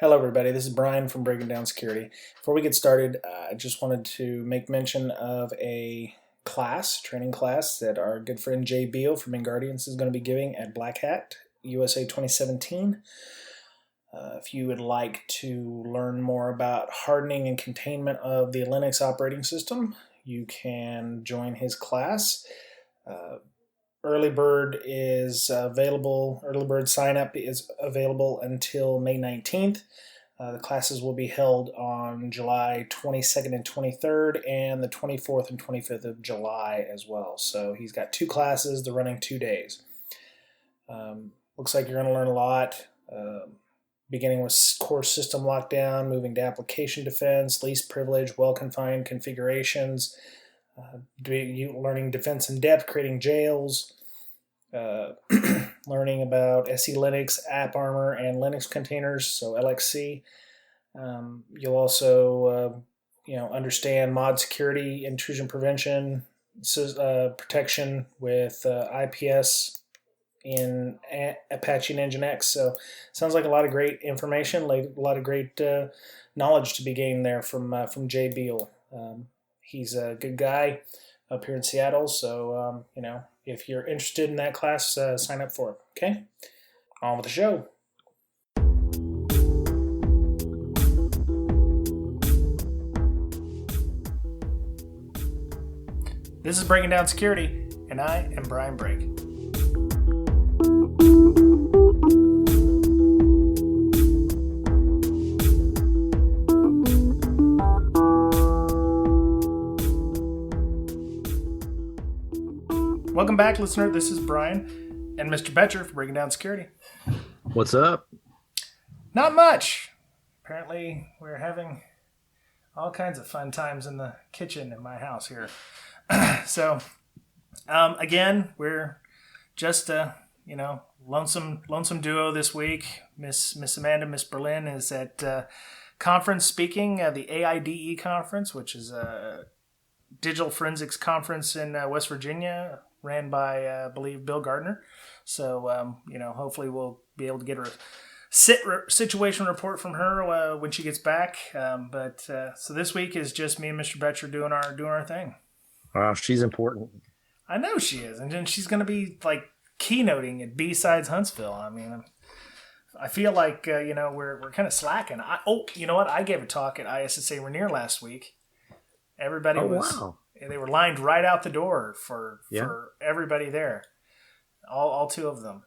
Hello, everybody. This is Brian from Breaking Down Security. Before we get started, I just wanted to make mention of a training class that our good friend Jay Beale from Guardians is going to be giving at BlackHat USA 2017. If you would like to learn more about hardening and containment of the Linux operating system, you can join his class. Early bird is available. Early bird sign up is available until May 19th. The classes will be held on July 22nd and 23rd and the 24th and 25th of July as well. So he's got two classes. They're running 2 days. Looks like you're going to learn a lot. Beginning with core system lockdown, moving to application defense, least privilege, well-confined configurations, learning defense in depth, creating jails, learning about SE Linux, AppArmor, and Linux containers, so LXC. You'll also understand mod security, intrusion prevention, protection with IPS in Apache and Nginx. So sounds like a lot of great information, like a lot of great knowledge to be gained there from Jay Beale. He's a good guy up here in Seattle, so if you're interested in that class, sign up for it. Okay, on with the show. This is Breaking Down Security, and I am Brian Brake. Welcome back, listener. This is Brian and Mr. Betcher for Breaking Down Security. What's up? Not much. Apparently, we're having all kinds of fun times in the kitchen in my house here. So, again, we're just lonesome duo this week. Miss Amanda, Miss Berlin is at conference speaking, the AIDE conference, which is a digital forensics conference in West Virginia, ran by, I believe, Bill Gardner. So, hopefully we'll be able to get a situation report from her when she gets back. So this week is just me and Mr. Betcher doing our thing. Wow, she's important. I know she is. And then she's going to be, keynoting at B-Sides Huntsville. I mean, I feel like, we're kind of slacking. You know what? I gave a talk at ISSA Rainier last week. Everybody wow. They were lined right out the door for everybody there. All two of them.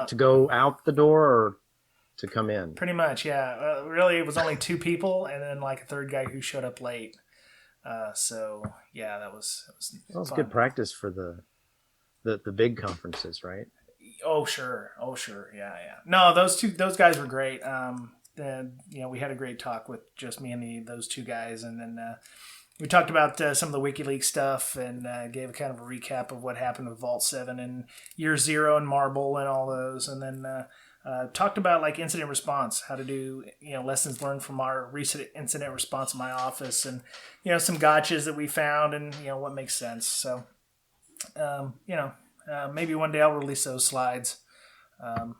To go out the door or to come in? Pretty much, yeah. Really, it was only two people and then a third guy who showed up late. So, yeah, that was fun. Good practice for the big conferences, right? Oh, sure. Yeah. No, those guys were great. We had a great talk with just me and those two guys, and then we talked about some of the WikiLeaks stuff and gave kind of a recap of what happened with Vault 7 and Year Zero and Marble and all those. And then talked about incident response, how to do, lessons learned from our recent incident response in my office and, some gotchas that we found and, what makes sense. So, maybe one day I'll release those slides.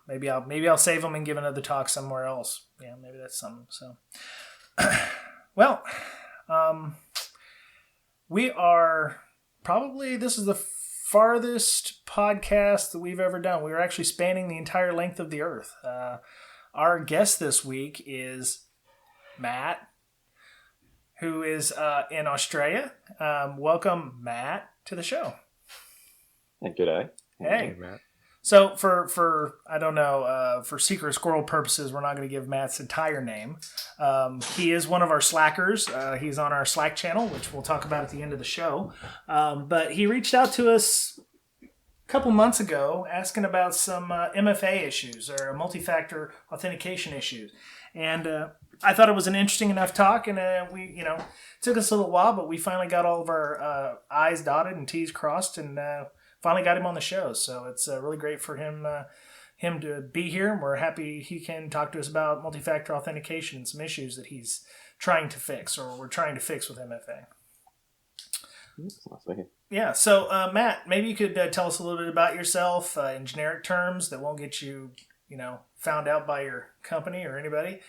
Maybe I'll save them and give another talk somewhere else. Yeah, maybe that's something. So, well, we are this is the farthest podcast that we've ever done. We are actually spanning the entire length of the earth. Our guest this week is Matt, who is in Australia. Welcome, Matt, to the show. Good day. Hey, Matt. So for I don't know, for secret squirrel purposes, we're not going to give Matt's entire name. He is one of our Slackers. He's on our Slack channel, which we'll talk about at the end of the show. But he reached out to us a couple months ago asking about some MFA issues or multi-factor authentication issues. And I thought it was an interesting enough talk, and we took us a little while, but we finally got all of our I's dotted and T's crossed, and finally got him on the show. So it's really great for him to be here, and we're happy he can talk to us about multi-factor authentication and some issues that he's trying to fix, or we're trying to fix with MFA. Yeah, so Matt, maybe you could tell us a little bit about yourself in generic terms that won't get you found out by your company or anybody?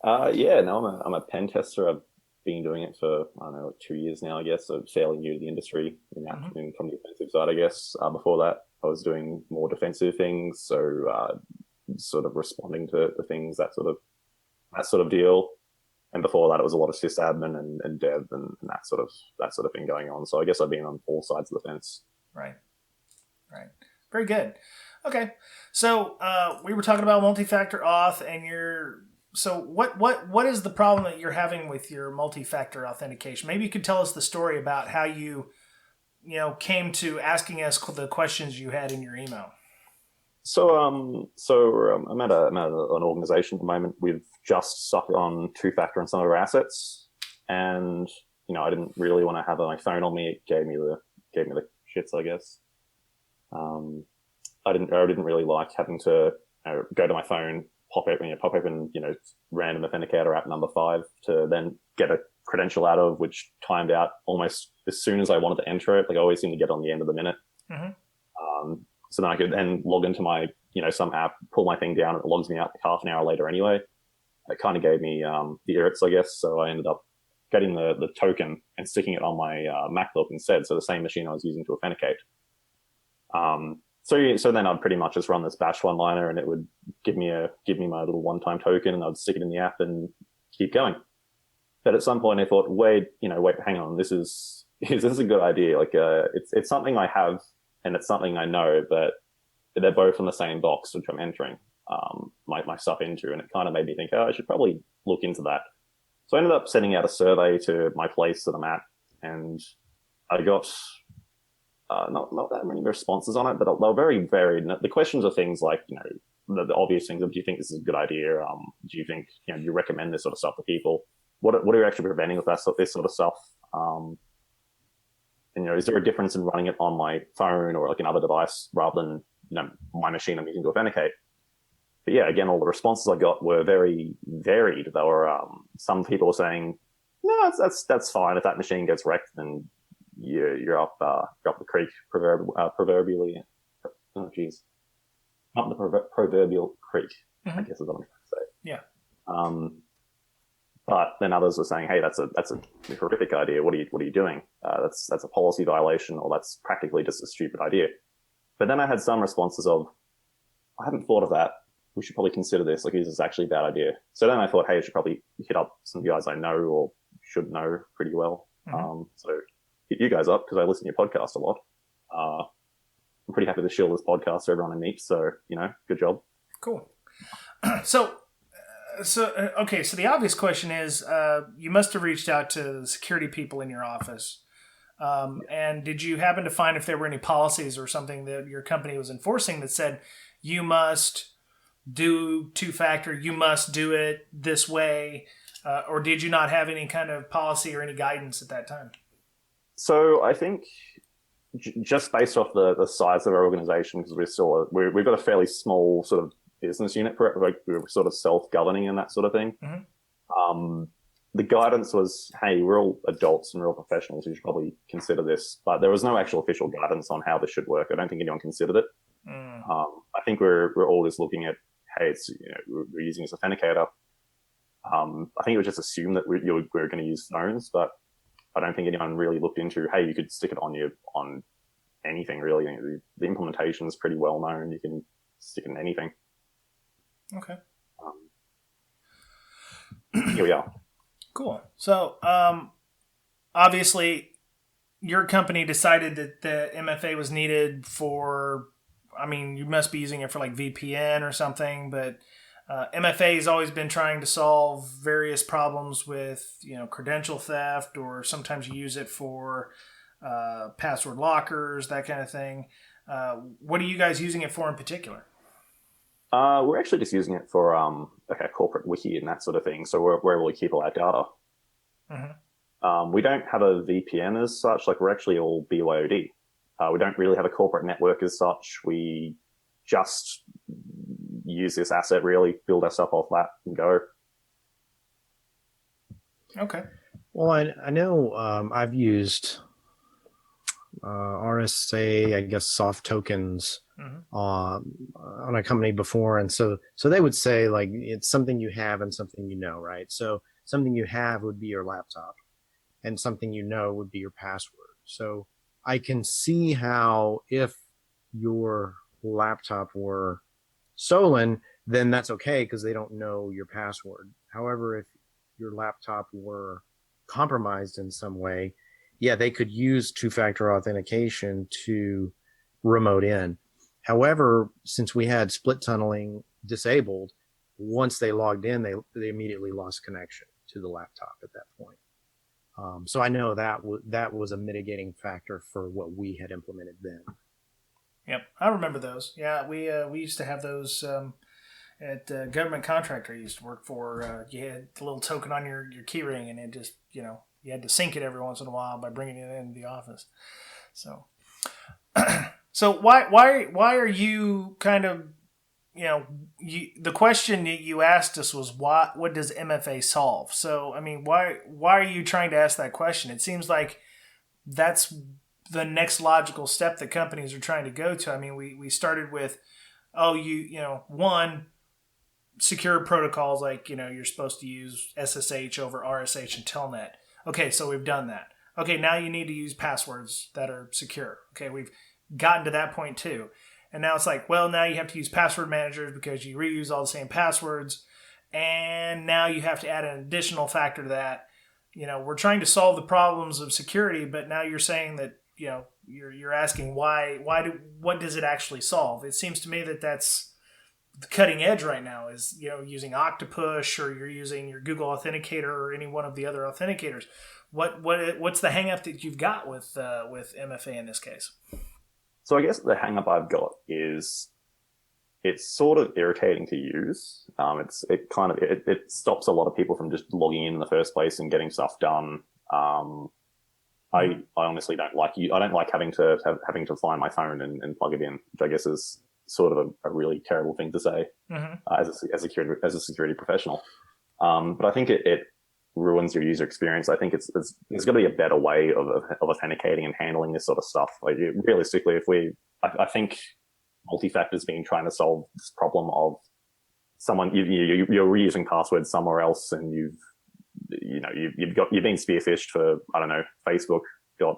Yeah, no, I'm a pen tester. I've been doing it for, I don't know, like 2 years now, I guess. So fairly new to the industry from the offensive side, I guess. Before that, I was doing more defensive things. So sort of responding to things, that sort of deal. And before that, it was a lot of sysadmin and dev and that sort of thing going on. So I guess I've been on all sides of the fence. Right. Very good. Okay. So we were talking about multi-factor auth and so what is the problem that you're having with your multi-factor authentication? Maybe you could tell us the story about how you came to asking us the questions you had in your email. So I'm at an organization at the moment. We've just stuck on two-factor on some of our assets, and I didn't really want to have my phone on me. It gave me the shits, I guess. I didn't really like having to go to my phone, pop open random authenticator app number 5 to then get a credential out of, which timed out almost as soon as I wanted to enter it. Like I always seem to get on the end of the minute. Mm-hmm. So then I could then log into my, some app, pull my thing down, and it logs me out like half an hour later anyway. It kind of gave me the irrits, I guess. So I ended up getting the token and sticking it on my MacBook instead. So the same machine I was using to authenticate. So then I'd pretty much just run this bash one-liner, and it would give me my little one-time token, and I'd stick it in the app and keep going. But at some point I thought, wait, hang on, this is a good idea. Like it's something I have, and it's something I know, but they're both in the same box, which I'm entering my stuff into, and it kind of made me think, I should probably look into that. So I ended up sending out a survey to my place that I'm at, and I got not that many responses on it, but they were very varied. The questions are things like, the obvious things of, do you think this is a good idea? Do you think, do you recommend this sort of stuff to people? What are you actually preventing with this sort of stuff? And, is there a difference in running it on my phone or like another device rather than, my machine I'm using to authenticate? But yeah, again, all the responses I got were very varied. There were some people were saying, no, that's fine. If that machine gets wrecked, then you're up the creek proverbially. Oh, geez, up the proverbial creek. Mm-hmm. I guess is what I'm trying to say. Yeah. But then others were saying, hey, that's a horrific idea. What are you doing? That's a policy violation, or that's practically just a stupid idea. But then I had some responses of, I hadn't thought of that. We should probably consider this. Like, is this actually a bad idea? So then I thought, hey, I should probably hit up some guys I know or should know pretty well. Mm-hmm. So hit you guys up because I listen to your podcast a lot. I'm pretty happy to shill this podcast to everyone I meet. So, good job. Cool. So the obvious question is, you must have reached out to the security people in your office. And did you happen to find if there were any policies or something that your company was enforcing that said you must do two-factor, you must do it this way, or did you not have any kind of policy or any guidance at that time? So I think just based off the size of our organization, because we've got a fairly small sort of business unit for it, like we're sort of self-governing and that sort of thing. Mm-hmm. The guidance was, hey, we're all adults and we're all professionals. You should probably consider this. But there was no actual official guidance on how this should work. I don't think anyone considered it. Mm. I think we're all just looking at, hey, it's we're using this authenticator. I think it was just assumed that we're going to use phones, but I don't think anyone really looked into, hey, you could stick it on anything really. The implementation is pretty well known. You can stick it in anything. Okay. Here we are. Cool. So, obviously, your company decided that the MFA was needed for, you must be using it for like VPN or something, but MFA has always been trying to solve various problems with, credential theft, or sometimes you use it for password lockers, that kind of thing. What are you guys using it for in particular? We're actually just using it for like a corporate wiki and that sort of thing. So we're able to keep all our data. Mm-hmm. We don't have a VPN as such. Like, we're actually all BYOD. We don't really have a corporate network as such. We just use this asset, really build our stuff off that and go. Okay. Well, I know I've used RSA, I guess, soft tokens on a company before. And so they would say, like, it's something you have and something you know, right? So something you have would be your laptop, and something you know would be your password. So I can see how if your laptop were stolen, then that's okay because they don't know your password. However, if your laptop were compromised in some way, yeah, they could use two-factor authentication to remote in. However, since we had split tunneling disabled, once they logged in, they immediately lost connection to the laptop at that point. So I know that was a mitigating factor for what we had implemented then. Yep, I remember those. Yeah, we used to have those at government contractor I used to work for. You had the little token on your key ring, and it just, you had to sync it every once in a while by bringing it into the office. So, so why are you kind of, the question that you asked us was what does MFA solve? So, I mean, why are you trying to ask that question? It seems like that's the next logical step that companies are trying to go to. I mean, we started with, one, secure protocols like, you're supposed to use SSH over RSH and Telnet. Okay, so we've done that. Okay, now you need to use passwords that are secure. Okay, we've gotten to that point too. And now it's like, well, now you have to use password managers because you reuse all the same passwords. And now you have to add an additional factor to that. We're trying to solve the problems of security, but now you're saying that, you're asking what does it actually solve? It seems to me that that's the cutting edge right now is, using Octopus, or you're using your Google Authenticator or any one of the other authenticators. What's the hang up that you've got with MFA in this case? So I guess the hang up I've got is it's sort of irritating to use. It stops a lot of people from just logging in the first place and getting stuff done. I honestly don't like I don't like having to find my phone and plug it in, which I guess is sort of a really terrible thing to say as a security professional. But I think it ruins your user experience. I think there's got to be a better way of authenticating and handling this sort of stuff. Like, realistically, I think multi-factor's been trying to solve this problem of someone you're reusing passwords somewhere else, and you've been spearphished for, I don't know, facebook.com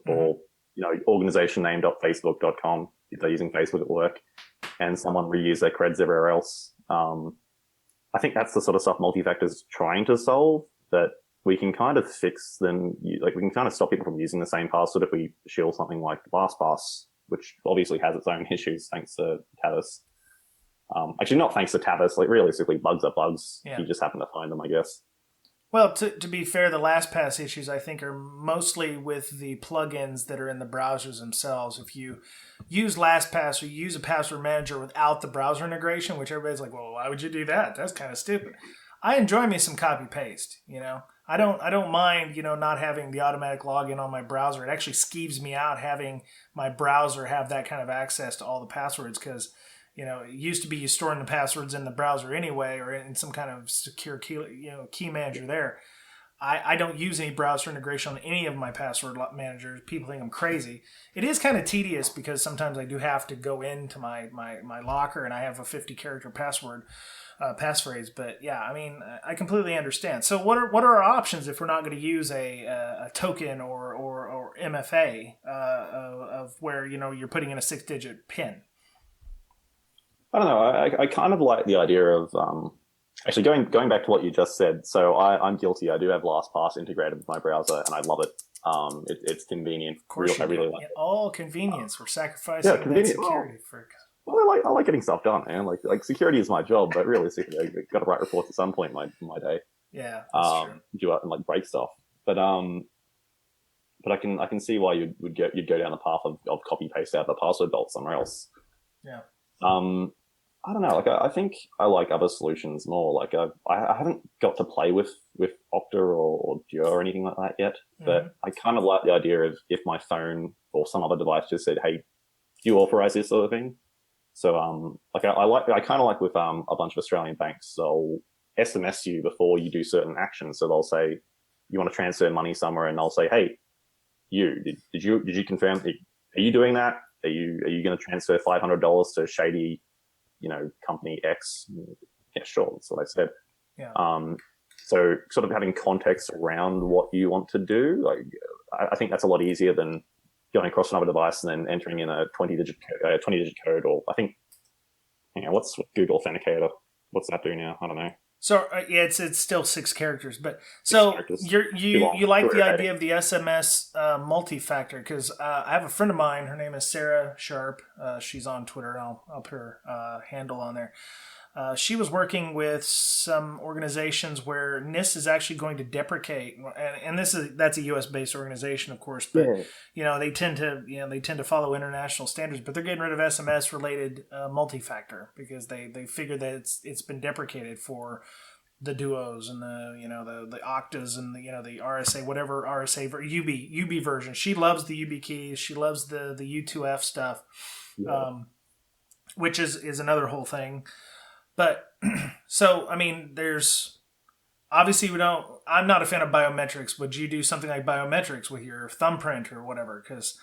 or organization name.facebook.com if they're using Facebook at work, and someone reuse their creds everywhere else. I think that's the sort of stuff multi-factor's trying to solve, that we can kind of fix them. Like, we can kind of stop people from using the same password if we shield something like LastPass, which obviously has its own issues thanks to Tavis. Actually, not thanks to Tavis. Like, realistically, bugs are bugs. Yeah. You just happen to find them, I guess. Well, to be fair, the LastPass issues, I think, are mostly with the plugins that are in the browsers themselves. If you use LastPass or you use a password manager without the browser integration, which everybody's like, well, why would you do that? That's kind of stupid. I enjoy me some copy paste. I don't mind not having the automatic login on my browser. It actually skeeves me out having my browser have that kind of access to all the passwords, because it used to be you storing the passwords in the browser anyway, or in some kind of secure key manager there. I don't use any browser integration on any of my password managers. People think I'm crazy. It is kind of tedious because sometimes I do have to go into my locker and I have a 50-character passphrase. But yeah, I mean, I completely understand. So what are our options if we're not going to use a token or MFA of where you're putting in a 6-digit PIN? I don't know. I kind of like the idea of actually going back to what you just said. So I'm guilty. I do have LastPass integrated with my browser, and I love it. It's convenient. Of course, I really like it. All convenience. We're sacrificing that security for. Well, I like getting stuff done, man. Like security is my job, but realistically, I've got to write reports at some point in my day. Yeah, that's true. Do it and break stuff, but I can see why you'd go down the path of copy paste out the password belt somewhere else. Yeah. I don't know. Like, I think I like other solutions more. Like, I haven't got to play with Okta or Duo or anything like that yet. But I kind of like the idea of if my phone or some other device just said, "Hey, do you authorize this sort of thing?" So, I kind of like with a bunch of Australian banks, they'll SMS you before you do certain actions. So they'll say, "You want to transfer money somewhere," and they'll say, "Hey, did you confirm? Are you doing that? Are you going to transfer $500 to shady, company X? Yeah, sure. That's what I said. Yeah. So sort of having context around what you want to do, like I think that's a lot easier than going across another device and then entering in a 20-digit code, or I think, what's Google Authenticator? What's that do now? I don't know. So it's still 6 characters, but so you like the idea of the SMS multi-factor, because I have a friend of mine. Her name is Sarah Sharp. She's on Twitter. I'll put her handle on there. She was working with some organizations where NIST is actually going to deprecate, and that's a U.S. based organization, of course, but they tend to follow international standards, but they're getting rid of SMS related multi-factor because they figure that it's been deprecated for the duos and the octas and the RSA, whatever RSA UB version. She loves the UB keys. She loves the U2F stuff, which is another whole thing. But so, I mean, there's obviously I'm not a fan of biometrics. Would you do something like biometrics with your thumbprint or whatever? Because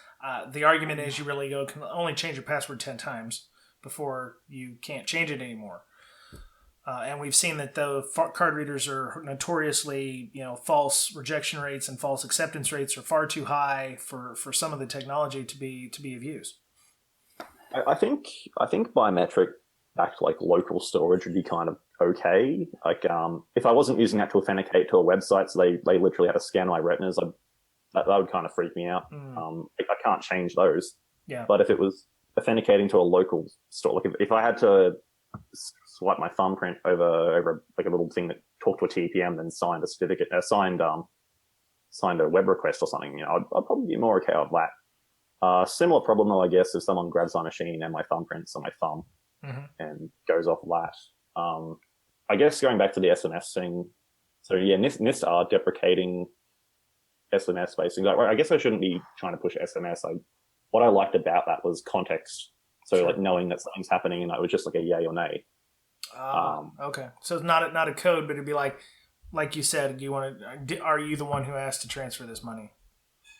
the argument is you really can only change your password 10 times before you can't change it anymore. And we've seen that the card readers are notoriously, false rejection rates and false acceptance rates are far too high for some of the technology to be of use. I think biometric back like local storage would be kind of okay. Like if I wasn't using that to authenticate to a website, so they literally had to scan my retinas, that would kind of freak me out. I can't change those. Yeah. But if it was authenticating to a local store, like if I had to swipe my thumbprint over like a little thing that talked to a TPM, then signed a certificate, signed a web request or something, I'd probably be more okay with that. Similar problem though, I guess, if someone grabs my machine and my thumbprints on my thumb. And goes off that. I guess going back to the SMS thing, so yeah, NIST are deprecating SMS basically. Like, I guess I shouldn't be trying to push SMS. What I liked about that was context. So like knowing that something's happening, and it was just like a yay or nay. Okay, so it's not a code, but it'd be like you said, are you the one who asked to transfer this money?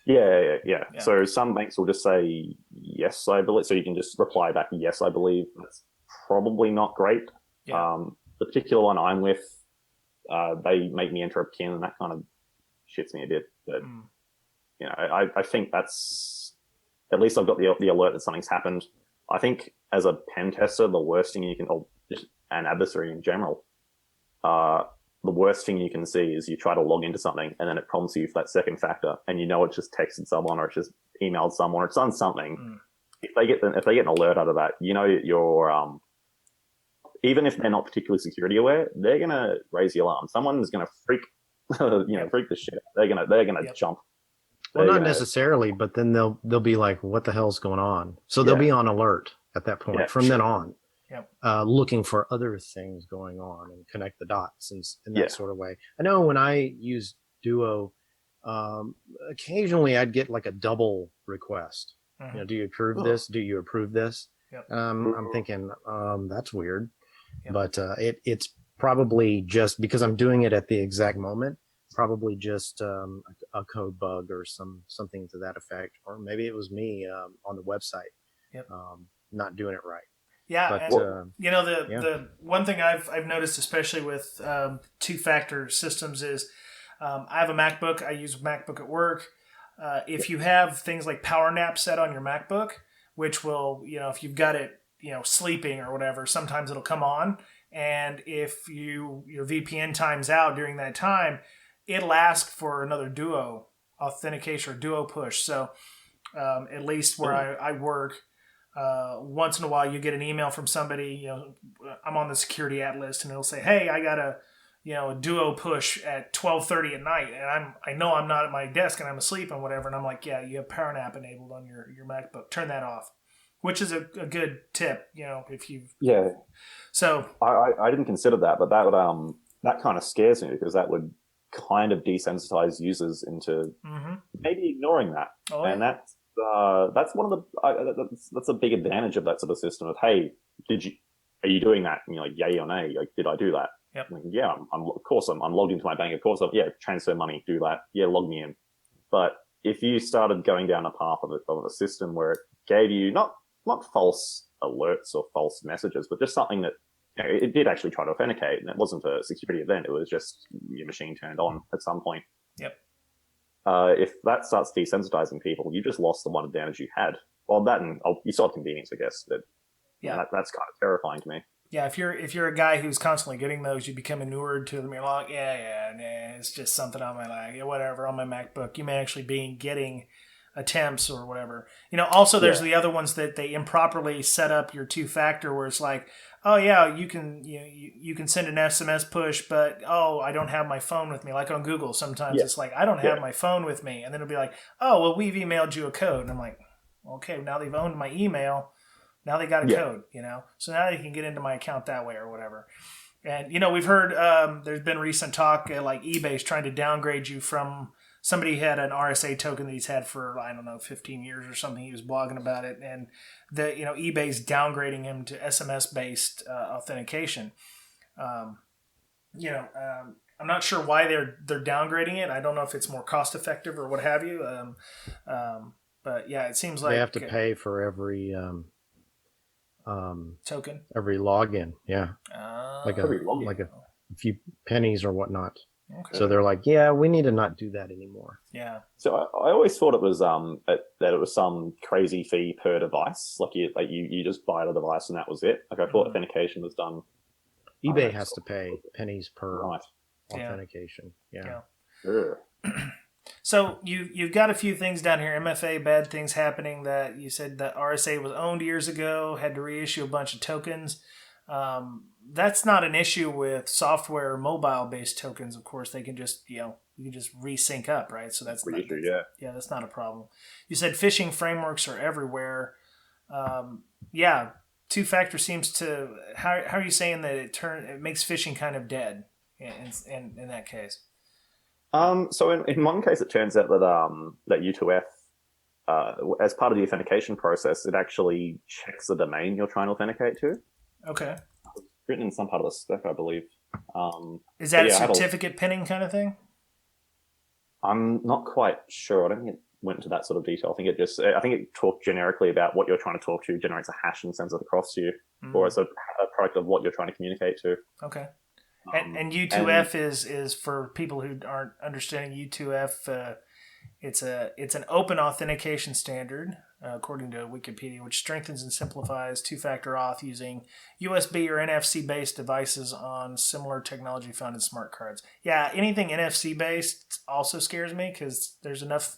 Yeah. So some banks will just say yes, I believe. So you can just reply back yes, I believe. That's probably not great. Yeah. The particular one I'm with, they make me enter a PIN, and that kind of shits me a bit. But I think that's at least I've got the alert that something's happened. I think as a pen tester, the worst thing you can, or just an adversary in general, the worst thing you can see is you try to log into something and then it prompts you for that second factor, and it's just texted someone or it's just emailed someone or it's done something. If they get an alert out of that, you're even if they're not particularly security aware, they're gonna raise the alarm. Someone's gonna freak freak the shit. They're gonna jump. Well, not necessarily, but then they'll be like, "What the hell's going on?" So they'll be on alert at that point. From then on. Looking for other things going on and connect the dots in that sort of way. I know when I use Duo, occasionally I'd get like a double request. Do you approve this? Do you approve this? I'm thinking that's weird, but it's probably just because I'm doing it at the exact moment. Probably just a code bug or something to that effect, or maybe it was me on the website not doing it right. Yeah, but, the one thing I've noticed, especially with two-factor systems, is I have a MacBook. I use a MacBook at work. If you have things like power nap set on your MacBook, which will, if you've got it, sleeping or whatever, sometimes it'll come on. And if your VPN times out during that time, it'll ask for another Duo authentication or Duo push. So at least where I work, once in a while you get an email from somebody, I'm on the security at list, and it'll say, hey, I got a Duo push at 12:30 at night, and I know I'm not at my desk and I'm asleep and whatever, and I'm like, yeah, you have power nap enabled on your MacBook, turn that off, which is a good tip, if you so I didn't consider that, but that would that kind of scares me, because that would kind of desensitize users into maybe ignoring that. And that's one of the that's a big advantage of that sort of system of, hey, are you doing that? And you're like, yay or nay, like, did I do that? Yep. Like, yeah, I'm logged into my bank, of course. Transfer money, do that. Yeah, log me in. But if you started going down a path of a system where it gave you not not false alerts or false messages, but just something that it did actually try to authenticate, and it wasn't a security event. It was just your machine turned on at some point. Yep. If that starts desensitizing people, you just lost the one advantage you had. Well, that and you saw convenience, I guess. But that's kind of terrifying to me. Yeah, if you're a guy who's constantly getting those, you become inured to them. You're like, nah, it's just something on my whatever on my MacBook. You may actually be getting attempts or whatever. Also there's the other ones that they improperly set up your two-factor, where it's like, oh yeah, you can send an SMS push, but I don't have my phone with me. Like on Google, sometimes it's like, I don't have my phone with me, and then it'll be like, oh well, we've emailed you a code, and I'm like, okay, now they've owned my email. Now they got a code, so now they can get into my account that way or whatever. And, we've heard there's been recent talk like eBay's trying to downgrade you from somebody had an RSA token that he's had for, 15 years or something. He was blogging about it. And eBay's downgrading him to SMS-based authentication. I'm not sure why they're downgrading it. I don't know if it's more cost effective or what have you. But yeah, it seems like they have to pay for every token, every login. Yeah. Like a few pennies or whatnot. Okay. So they're like, yeah, we need to not do that anymore. Yeah. So I always thought it was that it was some crazy fee per device. Like you just buy the device and that was it. Like I thought authentication was done. eBay has to pay pennies per authentication. Yeah. So you've got a few things down here. MFA, bad things happening. That you said that RSA was owned years ago, had to reissue a bunch of tokens. That's not an issue with software or mobile-based tokens. Of course, they can just you can just resync up, right? So that's that's not a problem. You said phishing frameworks are everywhere. Two-factor seems to. How are you saying that it makes phishing kind of dead in that case? So in one case, it turns out that U2F, as part of the authentication process, it actually checks the domain you're trying to authenticate to. Okay. It's written in some part of the spec, I believe. Is that a certificate pinning kind of thing? I'm not quite sure. I don't think it went into that sort of detail. I think it talked generically about what you're trying to talk to, generates a hash and sends it across to you, or as a product of what you're trying to communicate to. Okay. And U2F is for people who aren't understanding U2F. It's an open authentication standard, according to Wikipedia, which strengthens and simplifies two-factor auth using USB or NFC-based devices on similar technology found in smart cards. Yeah, anything NFC-based also scares me because there's enough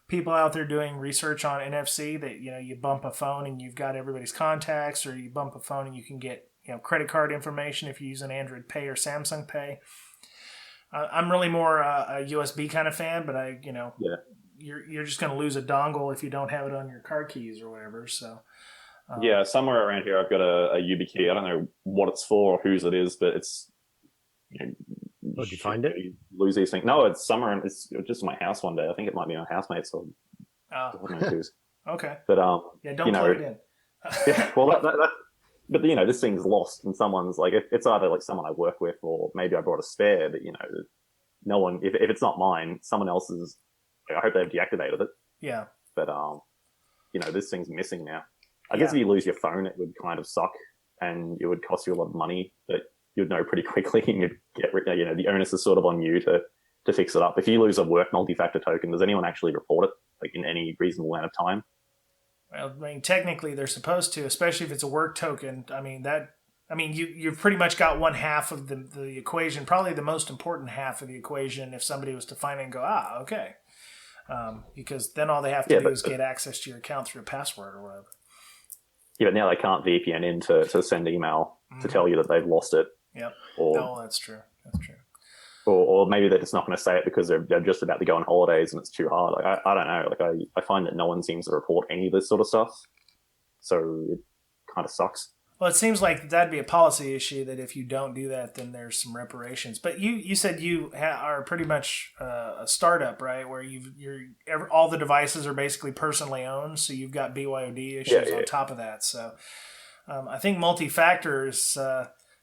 people out there doing research on NFC that you bump a phone and you've got everybody's contacts, or you bump a phone and you can get credit card information if you use an Android Pay or Samsung Pay. I'm really more a USB kind of fan, but you're just going to lose a dongle if you don't have it on your car keys or whatever. So somewhere around here I've got a YubiKey. I don't know what it's for or whose it is, but it's. Did you find it? You lose these things. No, it's somewhere. It's just in my house one day. I think it might be my housemate's. So okay. But don't plug it in. Well, but this thing's lost, and someone's like, it's either like someone I work with, or maybe I brought a spare. But no one. If it's not mine, someone else's. I hope they've deactivated it. Yeah. But this thing's missing now. I guess if you lose your phone, it would kind of suck, and it would cost you a lot of money. But you'd know pretty quickly, and you'd get the onus is sort of on you to fix it up. If you lose a work multi-factor token, does anyone actually report it like in any reasonable amount of time? Well, technically they're supposed to, especially if it's a work token. You've pretty much got one half of the equation, probably the most important half of the equation. If somebody was to find it and go, okay, because then all they have to do is get access to your account through a password or whatever. Yeah, but now they can't VPN in to send email to tell you that they've lost it. Yep. That's true. That's true. Or maybe they're just not going to say it because they're just about to go on holidays and it's too hard. Like I don't know. Like I find that no one seems to report any of this sort of stuff, so it kind of sucks. Well, it seems like that'd be a policy issue that if you don't do that, then there's some reparations. But you said you are pretty much a startup, right? Where all the devices are basically personally owned, so you've got BYOD issues on top of that. So I think multi-factor is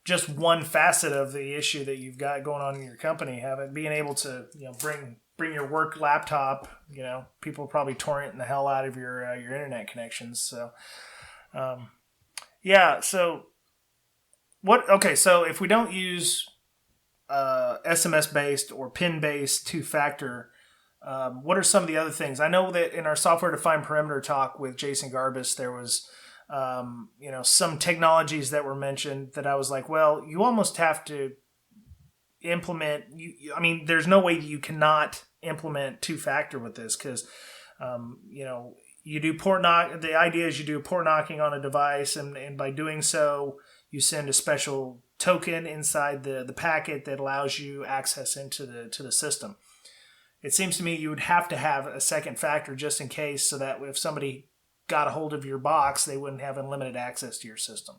just one facet of the issue that you've got going on in your company. Being able to bring your work laptop. People probably torrenting the hell out of your internet connections. So Yeah. So what? Okay. So if we don't use SMS based or PIN based two-factor, what are some of the other things? I know that in our software-defined perimeter talk with Jason Garbus, there was some technologies that were mentioned that I was like, well, you almost have to implement. I mean, there's no way you cannot implement two-factor with this because you do port knock. The idea is you do port knocking on a device, and by doing so, you send a special token inside the packet that allows you access into the system. It seems to me you would have to have a second factor just in case, so that if somebody got a hold of your box, they wouldn't have unlimited access to your system.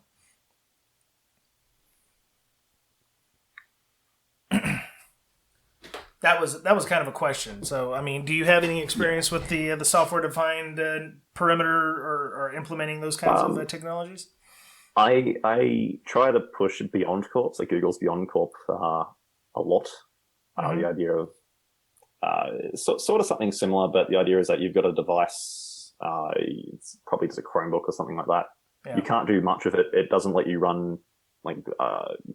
That was kind of a question. So, I mean, do you have any experience with the software-defined perimeter or implementing those kinds of technologies? I try to push Beyond Corp, so Google's Beyond Corp, a lot. The idea of sort of something similar, but the idea is that you've got a device, it's probably just a Chromebook or something like that. Yeah. You can't do much of it. It doesn't let you run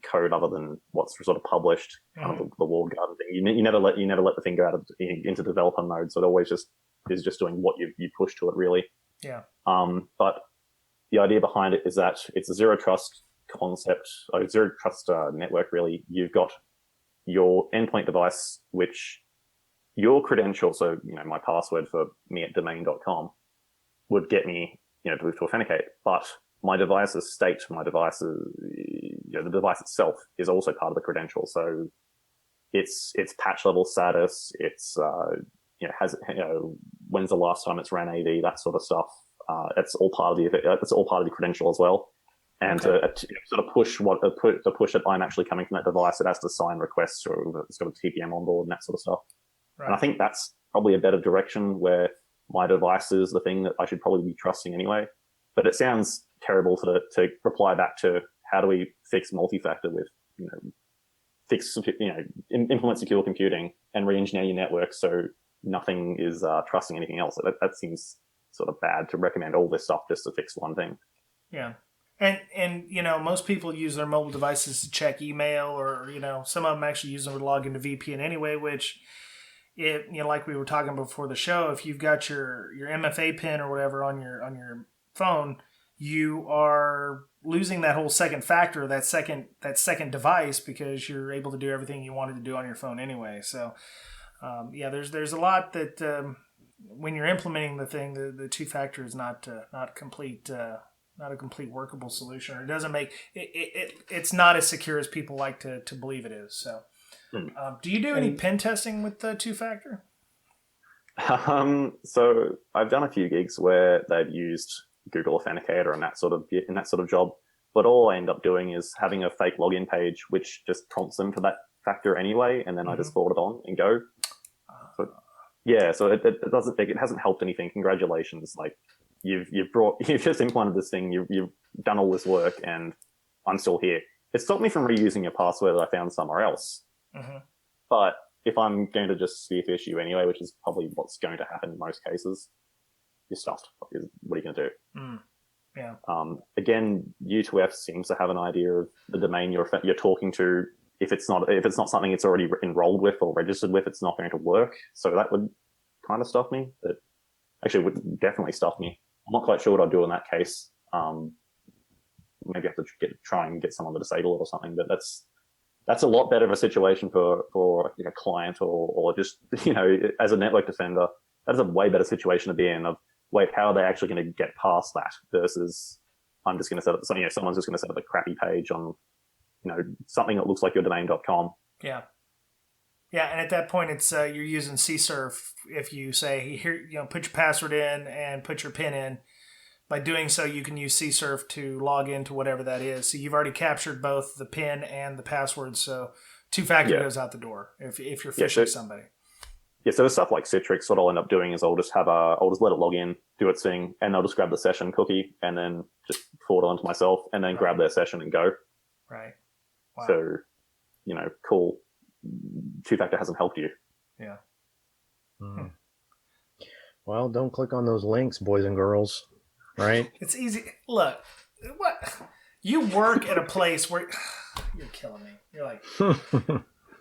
code other than what's sort of published, kind of the walled garden thing. You never let the thing go into developer mode, so it always is just doing what you push to it, really. Yeah. But the idea behind it is that it's a zero trust concept, or zero trust network, really. You've got your endpoint device, which your credential, so my password for me at domain.com would get me to authenticate, but my device's state, the device itself is also part of the credential. So it's patch level status, it's when's the last time it's ran AV, that sort of stuff. It's all part of the credential as well. And to sort of push that I'm actually coming from that device, it has to sign requests, or it's got a TPM on board and that sort of stuff. Right. And I think that's probably a better direction, where my device is the thing that I should probably be trusting anyway. But it sounds terrible to reply back to how do we fix multi-factor with, implement secure computing and re-engineer your network so nothing is trusting anything else. That seems sort of bad to recommend all this stuff just to fix one thing. Yeah. And most people use their mobile devices to check email, or, some of them actually use them to log into VPN anyway, which, like we were talking before the show, if you've got your MFA pin or whatever on your phone, you are losing that whole second factor, that second device, because you're able to do everything you wanted to do on your phone anyway. So, there's a lot that when you're implementing the thing, the two factor is not complete. Not a complete workable solution, or it doesn't make it's not as secure as people like to believe it is. So, do you do any pen testing with the two factor? So I've done a few gigs where they've used Google Authenticator and that sort of job, but all I end up doing is having a fake login page which just prompts them for that factor anyway, and then I just forward it on and go. So it hasn't helped anything. Congratulations, you've just implemented this thing, you've done all this work, and I'm still here. It stopped me from reusing a password that I found somewhere else. But if I'm going to just spearfish you anyway, which is probably what's going to happen in most cases, you're stuffed. What are you going to do? Yeah. Again, U2F seems to have an idea of the domain you're talking to. If it's not something it's already enrolled with or registered with, it's not going to work. So that would kind of stuff me. But actually, it would definitely stuff me. I'm not quite sure what I'd do in that case. Maybe I have to try and get someone to disable it or something. But that's a lot better of a situation for a client or just as a network defender. That is a way better situation to be in. Of wait, how are they actually going to get past that? Versus I'm just going to set up someone's just going to set up a crappy page on something that looks like your domain.com. Yeah. Yeah, and at that point, it's you're using CSRF. If you say here, put your password in and put your PIN in. By doing so, you can use CSRF to log into whatever that is. So you've already captured both the PIN and the password. So two-factor goes out the door if you're phishing somebody. Yeah, so the stuff like Citrix, what I'll end up doing is I'll just let it log in, do its thing, and I'll just grab the session cookie and then just forward it onto myself, and then grab their session and go. Right. Wow. So, cool. Two-factor hasn't helped you. Yeah. Well, don't click on those links, boys and girls. right? It's easy. Look, what you work at a place where you're killing me. You're like,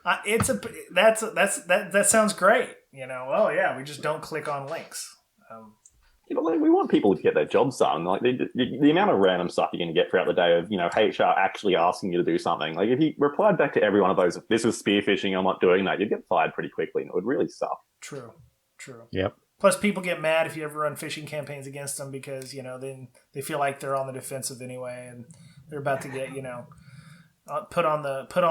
that sounds great. Oh yeah, we just don't click on links. Like, we want people to get their jobs done. Like the amount of random stuff you're going to get throughout the day of HR actually asking you to do something. Like if you replied back to every one of those, if this was spearfishing, I'm not doing that, you'd get fired pretty quickly, and it would really suck. True. Yep. Plus, people get mad if you ever run phishing campaigns against them because then they feel like they're on the defensive anyway, and they're about to get put on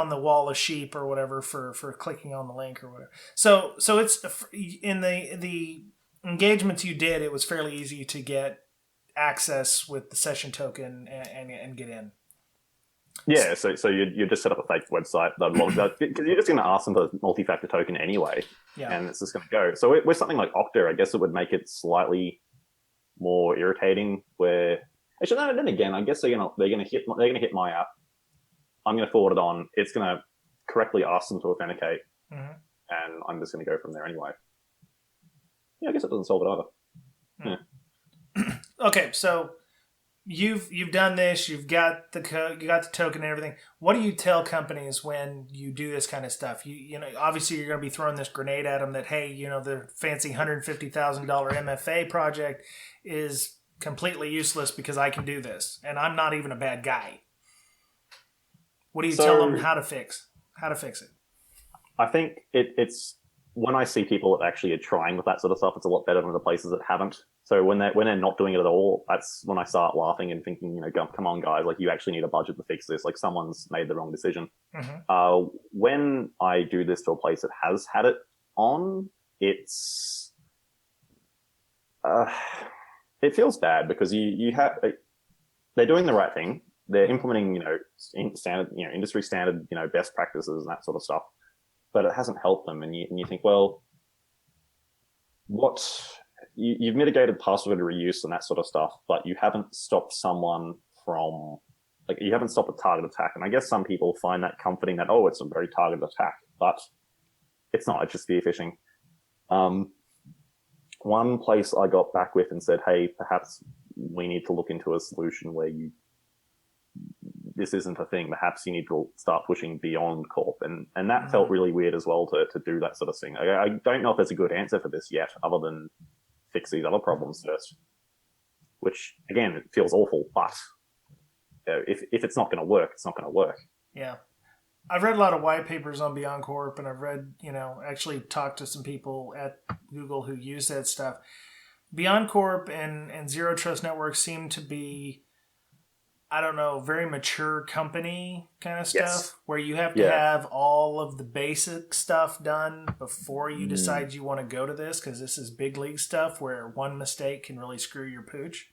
the wall of sheep or whatever for clicking on the link or whatever. So it's in the engagements you did, it was fairly easy to get access with the session token and get in. Yeah, so you just set up a fake website because you're just going to ask them for a multi-factor token anyway, and it's just going to go. So with something like Okta, I guess it would make it slightly more irritating. Where actually, no, then again, I guess they're gonna hit my app. I'm going to forward it on. It's going to correctly ask them to authenticate, and I'm just going to go from there anyway. Yeah, I guess it doesn't solve it either. Yeah. Okay, so you've done this. You've got the code. You got the token and everything. What do you tell companies when you do this kind of stuff? Obviously you're going to be throwing this grenade at them that hey, the fancy $150,000 MFA project is completely useless because I can do this, and I'm not even a bad guy. What do you tell them how to fix it? I think it's when I see people that actually are trying with that sort of stuff, it's a lot better than the places that haven't. So when they're not doing it at all, that's when I start laughing and thinking, come on, guys, like you actually need a budget to fix this. Like someone's made the wrong decision. When I do this to a place that has had it on, it feels bad because they're doing the right thing. They're implementing, standard, industry standard, best practices and that sort of stuff. But it hasn't helped them. And you think, well, you've mitigated password reuse and that sort of stuff, but you haven't stopped someone from, you haven't stopped a target attack. And I guess some people find that comforting that, it's a very targeted attack, but it's not, it's just spear phishing. One place I got back with and said, hey, perhaps we need to look into a solution where this isn't a thing. Perhaps you need to start pushing beyond corp. And that felt really weird as well to do that sort of thing. I don't know if there's a good answer for this yet, other than fix these other problems first, which again, it feels awful, but if it's not going to work, it's not going to work. Yeah. I've read a lot of white papers on Beyond Corp, and I've read, actually talked to some people at Google who use that stuff. Beyond Corp and Zero Trust Network seem to be, I don't know, very mature company kind of stuff where you have to have all of the basic stuff done before you decide you want to go to this, because this is big league stuff where one mistake can really screw your pooch.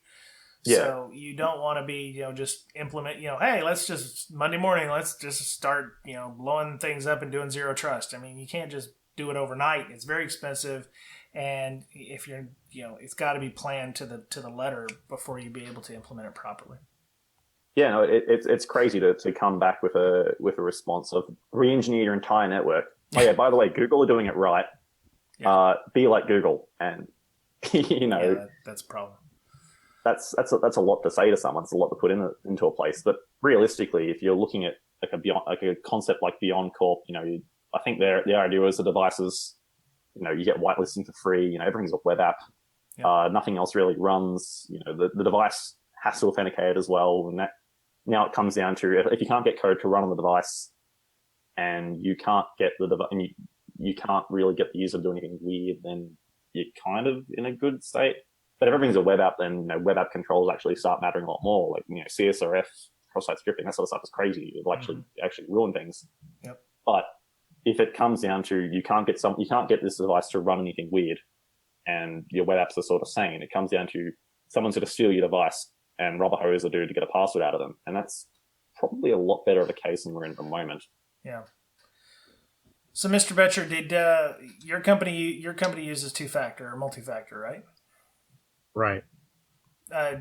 Yeah. So you don't want to be, just implement, hey, let's just Monday morning, let's just start, blowing things up and doing zero trust. I mean, you can't just do it overnight. It's very expensive. And if you're, it's got to be planned to the letter before you be able to implement it properly. Yeah, no, it's crazy to come back with a response of re-engineer your entire network. Oh yeah, by the way, Google are doing it right. Yeah. Be like Google, and that's a problem. That's a lot to say to someone. It's a lot to put into a place. But realistically, if you're looking at a concept like Beyond Corp, I think the idea is the devices, you get whitelisting for free. Everything's a web app. Yeah. Nothing else really runs. The device has to authenticate it as well, and that. Now it comes down to if you can't get code to run on the device, and you can't get and you can't really get the user to do anything weird, then you're kind of in a good state. But if everything's a web app, then web app controls actually start mattering a lot more. Like CSRF, cross-site scripting, that sort of stuff is crazy. It will actually ruin things. Yep. But if it comes down to you can't get this device to run anything weird, and your web apps are sort of sane, it comes down to someone's going to steal your device and rob a hose or dude to get a password out of them. And that's probably a lot better of a case than we're in at the moment. Yeah. So, Mr. Betcher, did your company uses two-factor or multi-factor, right? Right.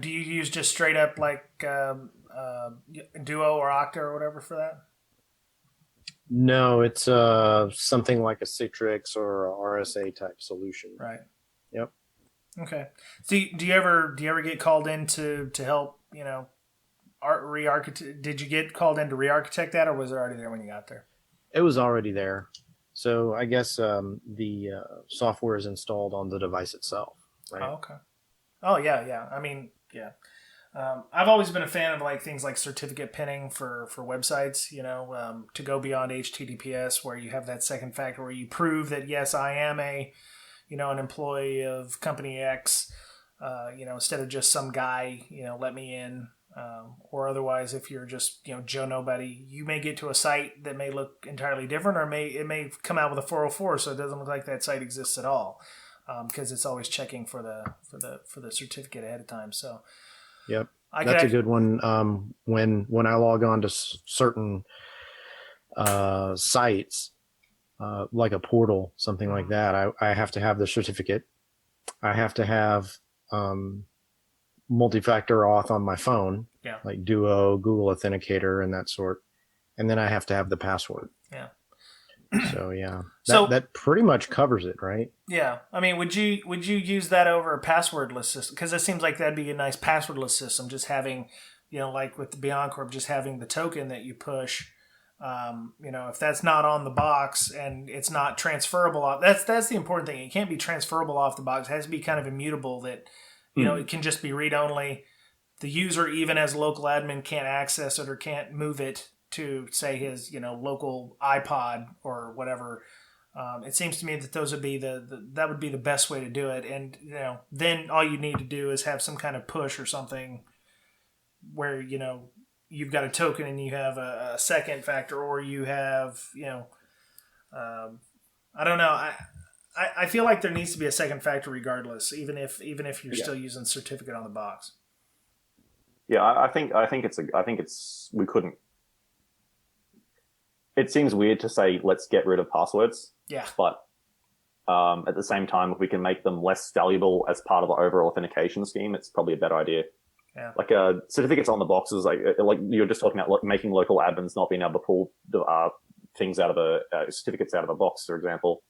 Do you use just straight up like Duo or Okta or whatever for that? No, it's something like a Citrix or a RSA type solution. Right. Yep. Okay. So do you ever get called in to help, re-architect? Did you get called in to re-architect that, or was it already there when you got there? It was already there. So I guess the software is installed on the device itself, right? Oh, okay. Oh, yeah. I mean, yeah. I've always been a fan of like things like certificate pinning for websites, to go beyond HTTPS, where you have that second factor where you prove that, yes, I am an employee of company X, instead of just some guy, let me in. Or otherwise, if you're just, Joe Nobody, you may get to a site that may look entirely different, or it may come out with a 404, so it doesn't look like that site exists at all, because it's always checking for the certificate ahead of time. So, yep, that's a good one. When I log on to certain sites, like a portal, something like that, I have to have the certificate. I have to have multi-factor auth on my phone, like Duo, Google Authenticator, and that sort. And then I have to have the password. Yeah. So yeah, that pretty much covers it, right? Yeah. I mean, would you use that over a passwordless system? Because it seems like that'd be a nice passwordless system. Just having, like with the Beyond Corp, just having the token that you push. If that's not on the box and it's not transferable, that's the important thing. It can't be transferable off the box. It has to be kind of immutable. That it can just be read only. The user, even as local admin, can't access it or can't move it to, say, his local iPod or whatever. It seems to me that those would be that would be the best way to do it. And then all you need to do is have some kind of push or something where you've got a token and you have a second factor, or you have I don't know. I feel like there needs to be a second factor regardless, even if you're still using certificate on the box. Yeah, I think we couldn't. It seems weird to say let's get rid of passwords. Yeah. But at the same time, if we can make them less valuable as part of the overall authentication scheme, it's probably a better idea. Yeah. Like certificates on the boxes, like you're just talking about making local admins not being able to pull things out of certificates out of a box, for example.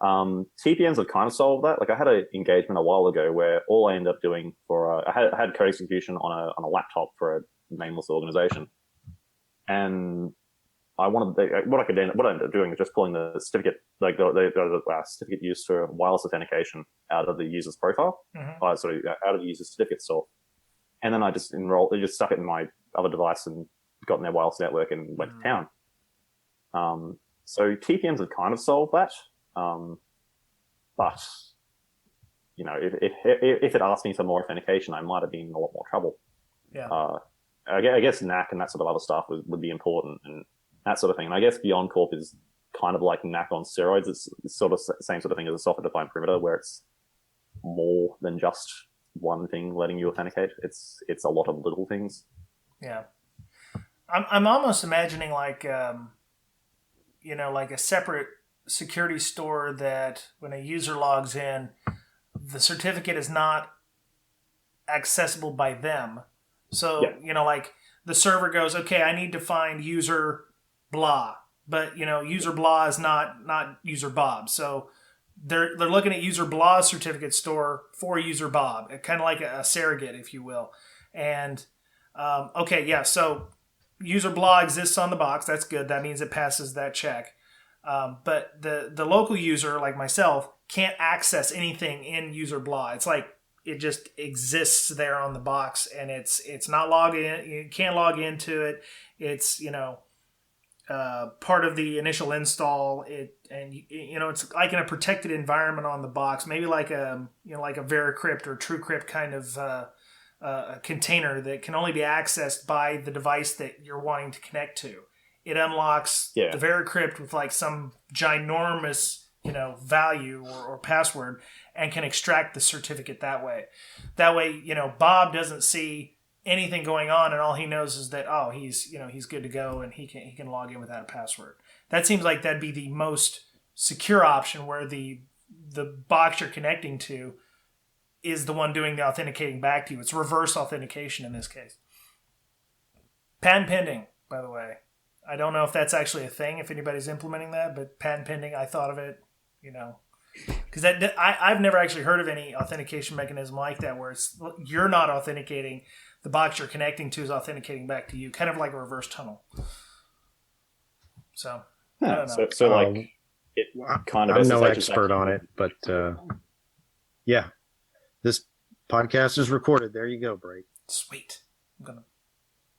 TPMs have kind of solved that. Like I had an engagement a while ago where all I ended up doing for I had code execution on a laptop for a nameless organization, and I wanted what I ended up doing is just pulling the certificate, like the certificate used for wireless authentication, out of the user's profile, out of the user's certificate store, and then I just stuck it in my other device and got in their wireless network and went to town. So TPMs have kind of solved that. But if it asked me for more authentication, I might have been in a lot more trouble. Yeah. I guess NAC and that sort of other stuff would be important and that sort of thing. And I guess Beyond Corp is kind of like NAC on steroids. It's sort of the same sort of thing as a software-defined perimeter, where it's more than just one thing letting you authenticate. It's a lot of little things. Yeah. I'm almost imagining like like a separate security store that when a user logs in, the certificate is not accessible by them. So, like the server goes, okay, I need to find user blah, but user blah is not user Bob. So they're looking at user blah's certificate store for user Bob, kind of like a surrogate, if you will. And so user blah exists on the box. That's good. That means it passes that check. But the local user, like myself, can't access anything in user blah. It's like it just exists there on the box, and it's not logged in. You can't log into it. It's part of the initial install. It's like in a protected environment on the box, maybe like a Veracrypt or TrueCrypt kind of a container that can only be accessed by the device that you're wanting to connect to. It unlocks the Veracrypt with like some ginormous, value or password, and can extract the certificate that way. That way, Bob doesn't see anything going on, and all he knows is that he's good to go, and he can log in without a password. That seems like that'd be the most secure option, where the box you're connecting to is the one doing the authenticating back to you. It's reverse authentication in this case. Patent pending, by the way. I don't know if that's actually a thing, if anybody's implementing that, but patent pending, I thought of it, Because I've never actually heard of any authentication mechanism like that where you're not authenticating, the box you're connecting to is authenticating back to you, kind of like a reverse tunnel. So, I don't know. So like, it kind of. I'm no expert on it, but yeah, this podcast is recorded. There you go, Break. Sweet. I'm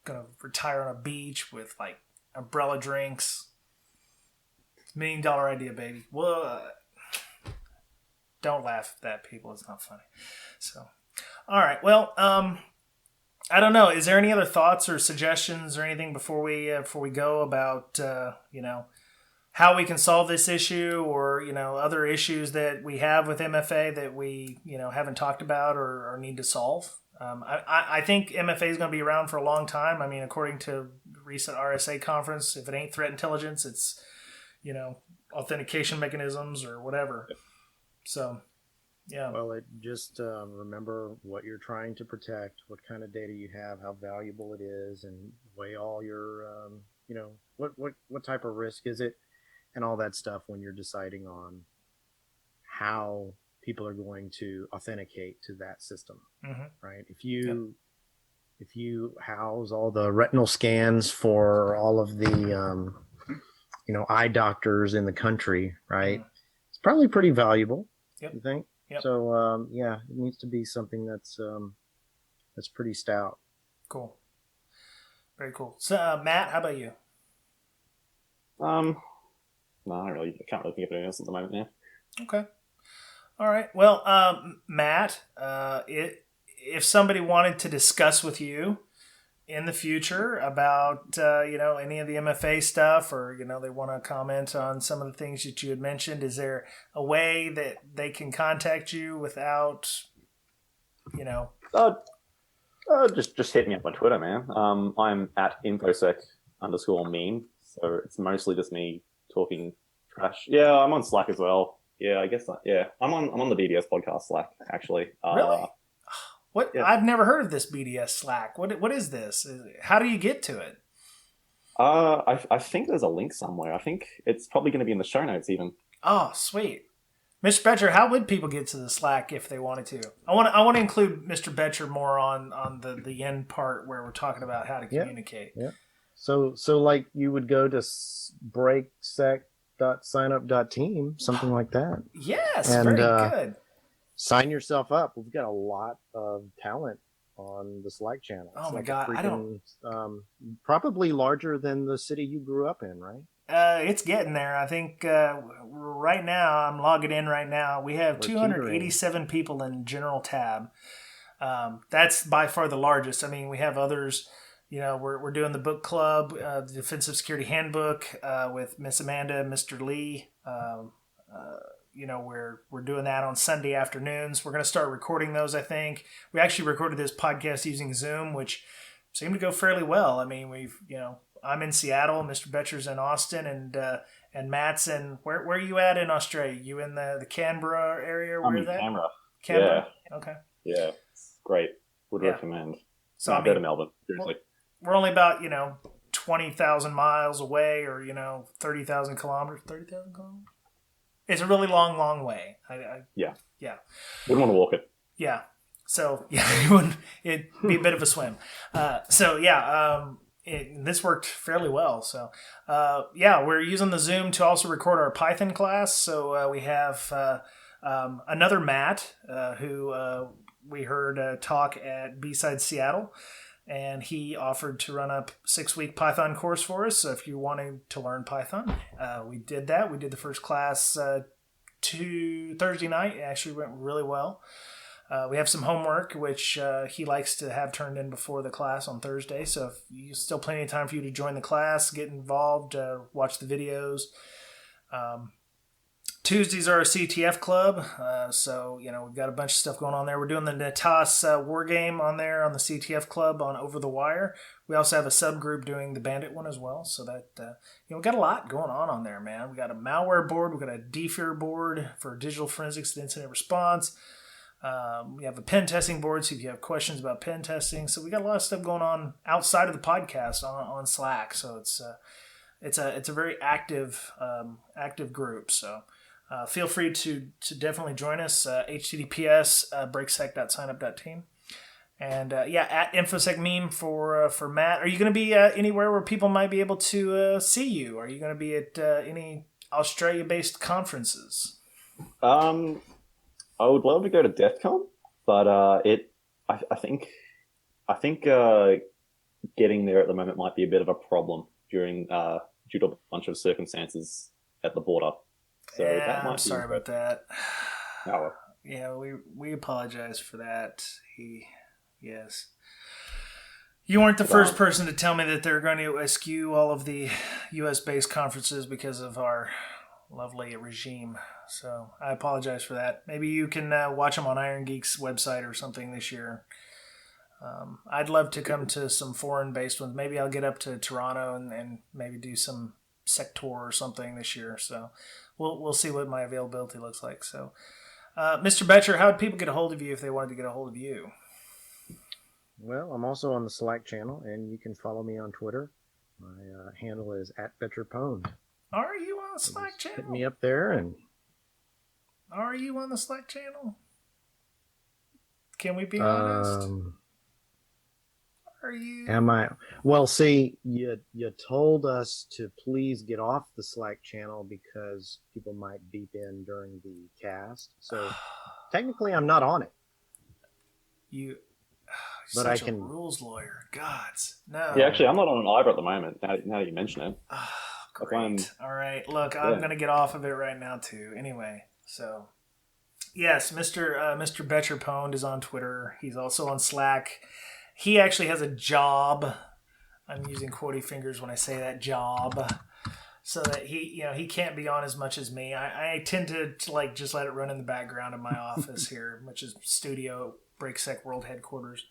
gonna retire on a beach with like umbrella drinks. $1 million idea, baby. Well, don't laugh at that, people. It's not funny. So, all right. Well, I don't know. Is there any other thoughts or suggestions or anything before we go about how we can solve this issue, or other issues that we have with MFA that we haven't talked about or need to solve? I think MFA is going to be around for a long time. I mean, according to recent RSA conference, if it ain't threat intelligence, it's authentication mechanisms or whatever. So, yeah. Well, just remember what you're trying to protect, what kind of data you have, how valuable it is, and weigh all your, what type of risk is it, and all that stuff when you're deciding on how people are going to authenticate to that system, right? If you house all the retinal scans for all of the, eye doctors in the country, right? It's probably pretty valuable. Yep. You think? Yep. So, it needs to be something that's pretty stout. Cool. Very cool. So, Matt, how about you? No, I can't really think of anything else at the moment now. Okay. All right. Well, Matt, if somebody wanted to discuss with you in the future about, any of the MFA stuff, or, they want to comment on some of the things that you had mentioned, is there a way that they can contact you without, Just hit me up on Twitter, man. I'm at infosec_mean. So it's mostly just me talking trash. Yeah, I'm on Slack as well. Yeah, I guess that. Yeah, I'm on the BDS podcast Slack, actually. Really? What? Yeah. I've never heard of this BDS Slack. What is this? How do you get to it? I think there's a link somewhere. I think it's probably going to be in the show notes even. Oh, sweet. Mr. Betcher, how would people get to the Slack if they wanted to? I want to include Mr. Betcher more on the end part where we're talking about how to communicate. Yeah. So like you would go to breaksec.signup.team, something like that. Yes, and, very good. Sign yourself up. We've got a lot of talent on the Slack channel. Oh my God, I don't. Probably larger than the city you grew up in, right? It's getting there. I think right now, I'm logging in right now. We have 287 people in general tab. That's by far the largest. I mean, we have others. We're doing the book club, the Defensive Security Handbook with Miss Amanda and Mr. Lee. We're doing that on Sunday afternoons. We're going to start recording those, I think. We actually recorded this podcast using Zoom, which seemed to go fairly well. I mean, I'm in Seattle, Mr. Betcher's in Austin, and Matt's in, where are you at in Australia? You in the Canberra area? I'm in Canberra. Canberra? Yeah. Okay. Yeah, it's great. Would recommend. So go to Melbourne, seriously. We're only about, 20,000 miles away, or, 30,000 kilometers. 30,000 kilometers? It's a really long, long way. Yeah. Wouldn't want to walk it. Yeah. So, it'd be a bit of a swim. This worked fairly well. So, we're using the Zoom to also record our Python class. So, we have another Matt who we heard talk at B-Side Seattle. And he offered to run a 6-week Python course for us. So if you wanted to learn Python, we did that. We did the first class Thursday night. It actually went really well. We have some homework, which he likes to have turned in before the class on Thursday. So if you still plenty of time for you to join the class, get involved, watch the videos. Tuesdays are a CTF club, so we've got a bunch of stuff going on there. We're doing the Natas war game on there on the CTF club on Over the Wire. We also have a subgroup doing the Bandit one as well. So that we've got a lot going on there, man. We got a malware board, we got a DFIR board for digital forensics and incident response. We have a pen testing board, so if you have questions about pen testing, so we got a lot of stuff going on outside of the podcast on Slack. So it's a very active group. So. feel free to definitely join us. HTTPS breaksec.signup.team. And at InfoSec meme for Matt. Are you going to be anywhere where people might be able to see you? Are you going to be at any Australia-based conferences? I would love to go to DEF CON, but I think getting there at the moment might be a bit of a problem due to a bunch of circumstances at the border. So that might I'm sorry about that. Oh. Yeah, we apologize for that. Yes. You weren't the first person to tell me that they're going to eschew all of the U.S.-based conferences because of our lovely regime. So I apologize for that. Maybe you can watch them on Iron Geek's website or something this year. I'd love to come to some foreign-based ones. Maybe I'll get up to Toronto and maybe do some sector or something this year. So we'll see what my availability looks like. So, Mr. Betcher, how would people get a hold of you if they wanted to get a hold of you? Well, I'm also on the Slack channel, and you can follow me on Twitter. My handle is @BetcherPone. Are you on the Slack channel? Hit me up there. And are you on the Slack channel? Can we be honest? Are you? Am I? Well, see, you told us to please get off the Slack channel because people might beep in during the cast. So technically, I'm not on it. But I can. Rules lawyer, gods, no. Yeah, actually, I'm not on it either at the moment. Now you mention it. Oh, great. All right, look, I'm gonna get off of it right now too. Anyway, so yes, Mr. Betcher Pond is on Twitter. He's also on Slack. He actually has a job. I'm using quotey fingers when I say that, job, so that he can't be on as much as me. I tend to like just let it run in the background in my office here, which is Studio BreakSec World Headquarters.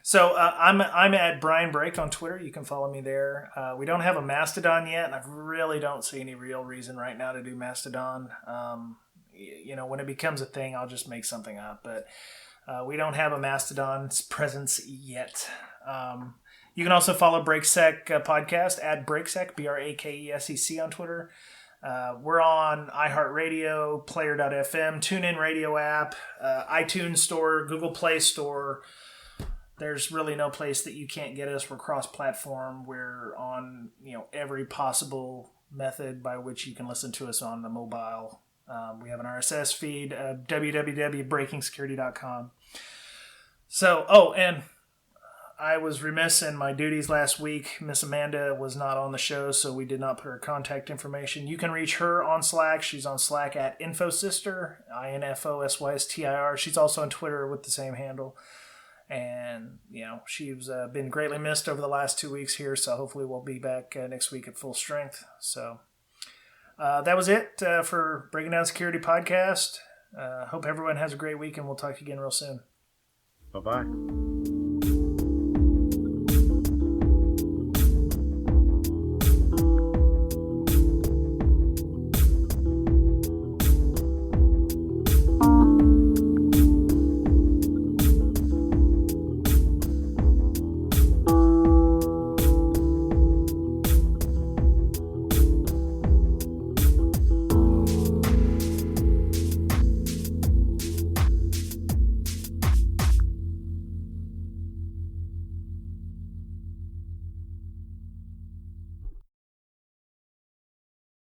So I'm at Brian Break on Twitter. You can follow me there. We don't have a Mastodon yet, and I really don't see any real reason right now to do Mastodon. When it becomes a thing, I'll just make something up. But we don't have a Mastodon presence yet. You can also follow BreakSec podcast at BreakSec, BRAKESEC on Twitter. We're on iHeartRadio, Player.fm, TuneIn Radio app, iTunes Store, Google Play Store. There's really no place that you can't get us. We're cross-platform. We're on every possible method by which you can listen to us on the mobile. We have an RSS feed, www.breakingsecurity.com. So, and I was remiss in my duties last week. Miss Amanda was not on the show, so we did not put her contact information. You can reach her on Slack. She's on Slack at InfoSyster, INFOSYSTIR. She's also on Twitter with the same handle. And, she's been greatly missed over the last 2 weeks here, so hopefully we'll be back next week at full strength. So that was it for Breaking Down Security Podcast. Hope everyone has a great week, and we'll talk to you again real soon. Bye-bye.